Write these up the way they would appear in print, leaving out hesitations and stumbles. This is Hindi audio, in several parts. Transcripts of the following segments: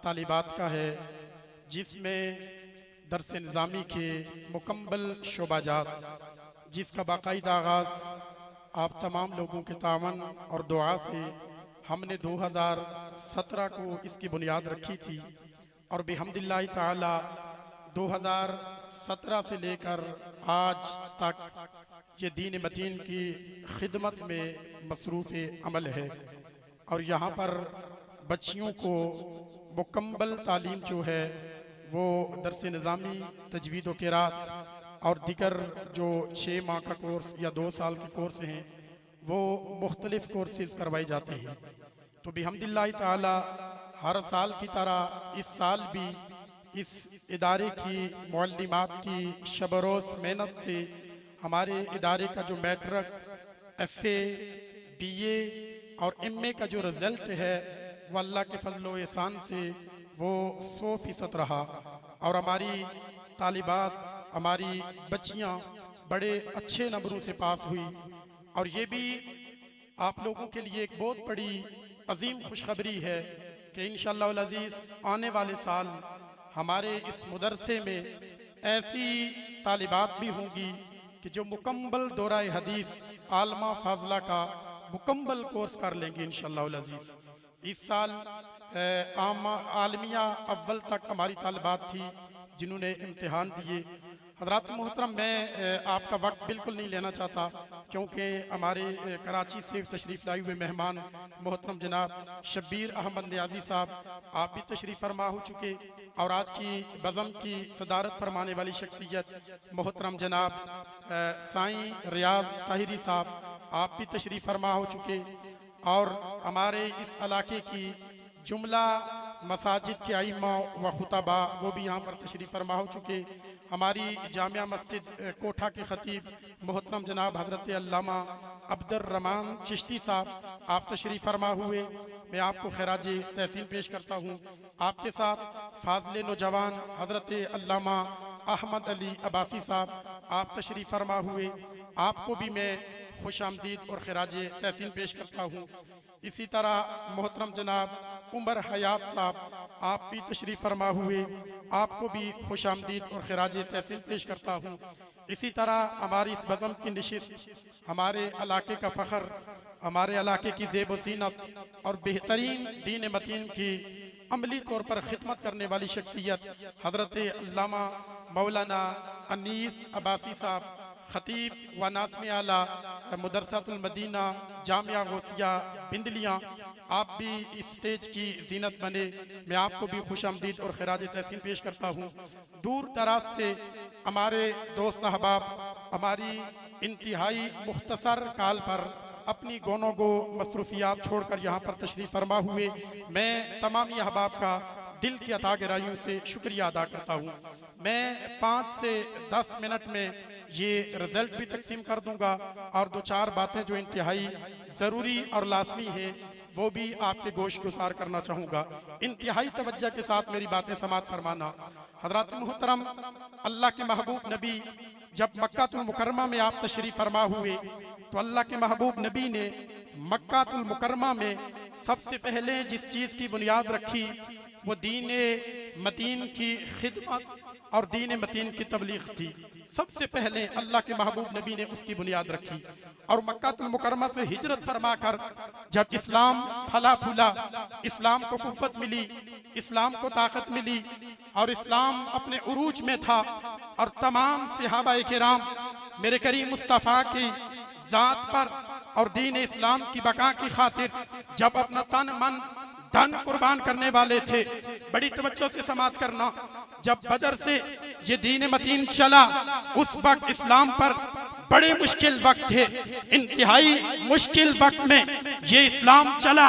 तालिबात का है, जिसमें दरस निज़ामी के मुकम्मल शोबाजात, जिसका बाकायदा आगाज़ आप तमाम लोगों के तावन और दुआ से हमने 2017 को इसकी बुनियाद रखी थी और बिहम्दिल्लाहि ताला 2017 से लेकर आज तक ये दीन मतीन की खिदमत में मसरूफ़ अमल है। और यहाँ पर बच्चियों को मुकम्मल तालीम जो है वो दरस निज़ामी, तजवीद व क़िरात और दिगर जो 6 माह का कोर्स या 2 साल के कोर्स हैं वो मुख्तलिफ़ कोर्सेज़ करवाए जाते हैं। तो बिहम्दिल्लाहि ताला हर साल की तरह इस साल भी इस इदारे की मुअल्लिमात की शब रोज़ मेहनत से हमारे इदारे का जो मैट्रिक, FA, BA और MA का जो रिज़ल्ट है वो अल्लाह के फजल व एहसान से वो 100% रहा। और हमारी तालिबात, हमारी बच्चियां बड़े अच्छे नंबरों से पास हुई। और ये भी आप लोगों के लिए एक बहुत बड़ी अजीम खुशखबरी है कि इंशाअल्लाह अल अज़ीज़ आने वाले साल हमारे इस मदरसे में ऐसी तालिबात भी होंगी कि जो मुकम्मल दौराए हदीस आलमा फाजला का मुकम्मल कोर्स कर लेंगे इंशाअल्लाह अल अज़ीज़। इस साल आलमिया अव्वल तक हमारी तालिबात थी जिन्होंने इम्तिहान दिए। हज़रात मोहतरम, मैं आपका वक्त बिल्कुल नहीं लेना चाहता क्योंकि हमारे कराची से तशरीफ़ लाए हुए मेहमान मोहतरम जनाब शब्बीर अहमद नियाज़ी साहब, आप भी तशरीफ़ फरमा हो चुके और आज की बज़म की सदारत फरमाने वाली शख्सियत मोहतरम जनाब साईं रियाज ताहिरी साहब, आप भी तशरीफ़ फरमा हो चुके। और हमारे इस इलाके की जुमला मसाजिद के आइमा व खुतबा वो भी यहाँ पर तशरीफ़ फरमा हो चुके। हमारी जामिया मस्जिद कोठा के खतीब मोहतरम जनाब हज़रत अल्लामा अब्दुर्रहमान चिश्ती साहब, आप तशरीफ़ फरमा हुए। मैं आपको खैराज तहसीन पेश करता हूँ। आपके साथ फाज़िल नौजवान हज़रत अल्लामा अहमद अली अब्बासी साहब, आप तशरीफ़ फरमा हुए। आपको भी मैं खुश आमदीद और खैराज तहसीन पेश करता हूँ। इसी तरह मोहतरम जनाब उमर हयात साहब, आप भी तशरीफ़ फरमा हुए। आपको भी खुश आमदीद और खैराज तहसीन पेश करता हूँ। इसी तरह हमारी इस बज़म की नशिस्त हमारे इलाके का फ़ख्र, हमारे इलाके की ज़ेब व ज़ीनत और बेहतरीन दीन मतीन की अमली तौर पर खिदमत करने वाली शख्सियत हज़रत अल्लामा मौलाना अनीस अब्बासी साहब, खतीब व नाज़िम आला मदरसातुल मदीना जामिया गौसिया बिंदलियाँ, आप भी इस स्टेज की जीनत बने। मैं आपको भी खुश आमदीद और खैराज तहसीन पेश करता हूँ। दूर दराज से हमारे दोस्त अहबाब हमारी इंतहाई मुख्तसर काल पर अपनी गोनो गो मसरूफियात छोड़कर यहाँ पर तशरीफ़ फरमा हुए। मैं तमामी अहबाब का दिल की अता गहराइयों से शुक्रिया अदा करता हूँ। मैं 5 से 10 मिनट में ये रिज़ल्ट भी तकसीम कर दूंगा और 2-4 बातें जो इंतहाई ज़रूरी और लाजमी है वो भी आपके गोश गुजार करना चाहूँगा। इंतहाई तवज्जो के साथ मेरी बातें समात फरमाना। हज़रात मुहतरम, अल्लाह के महबूब नबी जब मक्कातुल मुकर्रमा में आप तशरीफ़ फरमा हुए तो अल्लाह के महबूब नबी ने मक्कातुल मुकर्रमा में सबसे पहले जिस चीज़ की बुनियाद रखी वो दीन मतीन की खिदमत और दीन मतीन की तबलीग थी। सबसे पहले अल्लाह के महबूब नबी ने उसकी बुनियाद रखी और मक्कातुल मुकर्रमा से हिजरत फरमा कर जब इस्लाम फला फूला, इस्लाम को कुव्वत मिली, इस्लाम को ताकत मिली और इस्लाम अपने उरूज में था और तमाम सहाबाए किराम मेरे करीम मुस्तफ़ा की ज़ात पर और दीन इस्लाम की बका की खातिर जब अपना तन मन धन कुर्बान करने वाले थे। बड़ी तवज्जो से समात करना, जब बदर से ये दीन मतीन चला उस वक्त इस्लाम पर बड़े मुश्किल वक्त थे। इंतहाई मुश्किल वक्त में ये इस्लाम चला,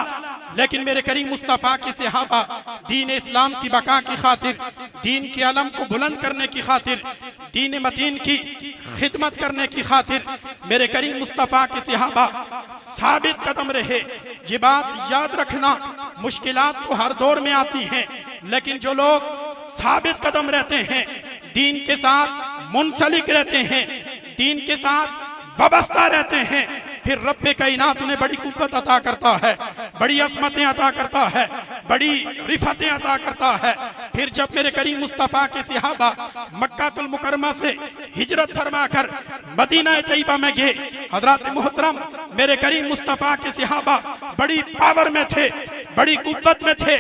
लेकिन मेरे करीम मुस्तफ़ा के सहाबा दीन इस्लाम की बका की खातिर, दीन के अलम को बुलंद करने की खातिर, दीन मतीन की खिदमत करने की खातिर मेरे करीम मुस्तफ़ा के सहाबा साबित कदम रहे। ये बात याद रखना, मुश्किलात तो हर दौर में आती हैं, लेकिन जो लोग साबित कदम रहते हैं, दीन के साथ मुंसलिक रहते हैं, दीन के साथ वाबस्ता रहते हैं, फिर रब्बे कायनात उन्हें बड़ी कुव्वत अता करता है, बड़ी अज़मतें अता करता है। बड़ी रिफतें अता करता है। फिर जब मेरे करीम मुस्तफ़ा के सहाबा मक्कातुल मुकर्रमा से हिजरत फरमाकर मदीना तैयबा में गए, हजरत मोहतरम मेरे करीम मुस्तफ़ा के सहाबा बड़ी पावर में थे, बड़ी कुव्वत में थे,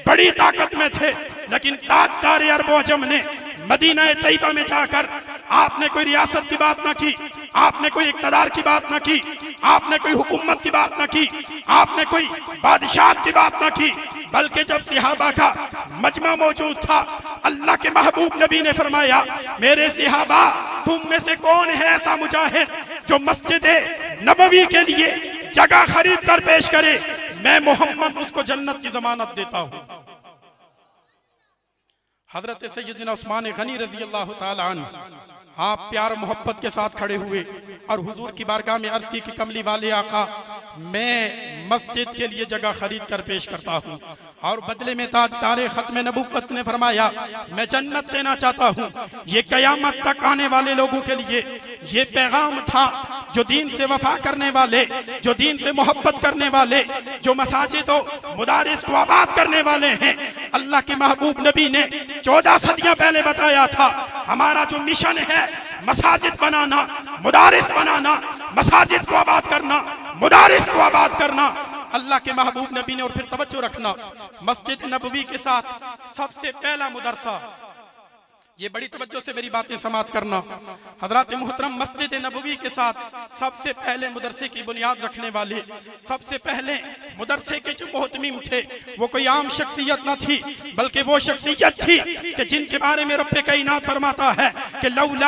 बड़ी ताकत में थे, लेकिन ताजदार अरब अजम ने मदीना तैयबा में जाकर आपने कोई रियासत की बात ना की, आपने कोई इक़्तिदार की बात ना की, आपने कोई हुकूमत की बात ना की, आपने कोई बादशाह की बात ना की, बल्कि जब सहाबा का मजमा मौजूद था, अल्लाह के महबूब नबी ने फरमाया, मेरे सहाबा तुम में से कौन है ऐसा मुजाहिद जो मस्जिद नबवी के लिए जगह खरीद कर पेश करे, मैं मोहम्मद उसको जन्नत की जमानत देता हूं। हजरत सैयदना उस्मान गनी रजी अल्लाह ताला अन्हु आप प्यार मोहब्बत के साथ खड़े हुए और हुजूर की बारगाह में अर्ज की कि कमली वाले आका, मैं मस्जिद के लिए जगह खरीद कर पेश करता हूँ, और बदले में ताजदार खत्म नबूवत ने फरमाया, मैं जन्नत देना चाहता हूँ। ये कयामत तक आने वाले लोगों के लिए ये पैगाम था, जो दीन से वफा करने वाले, जो दीन से मोहब्बत करने वाले, जो मसाजिद और मुदारिस को आबाद करने वाले हैं। अल्लाह के महबूब नबी ने 14 सदियां पहले बताया था, हमारा जो मिशन है मसाजिद बनाना, मुदारिस बनाना, मसाजिद को आबाद करना, मुदारिस को आबाद करना। अल्लाह के महबूब नबी ने, और फिर तवज्जो रखना, मस्जिद नबवी के साथ सबसे पहला मुदरसा, ये बड़ी तवज्जो से मेरी बातें समाप्त करना, हजरत मोहतरम मस्जिद नबवी के साथ सबसे पहले मुदरसे की बुनियाद रखने वाले, सबसे पहले मुदरसे के जो मोहतमीम थे वो कोई आम शख्सियत न थी, बल्कि वो शख्सियत थी कि जिनके बारे में रब्बे कायनात फरमाता है कि लौला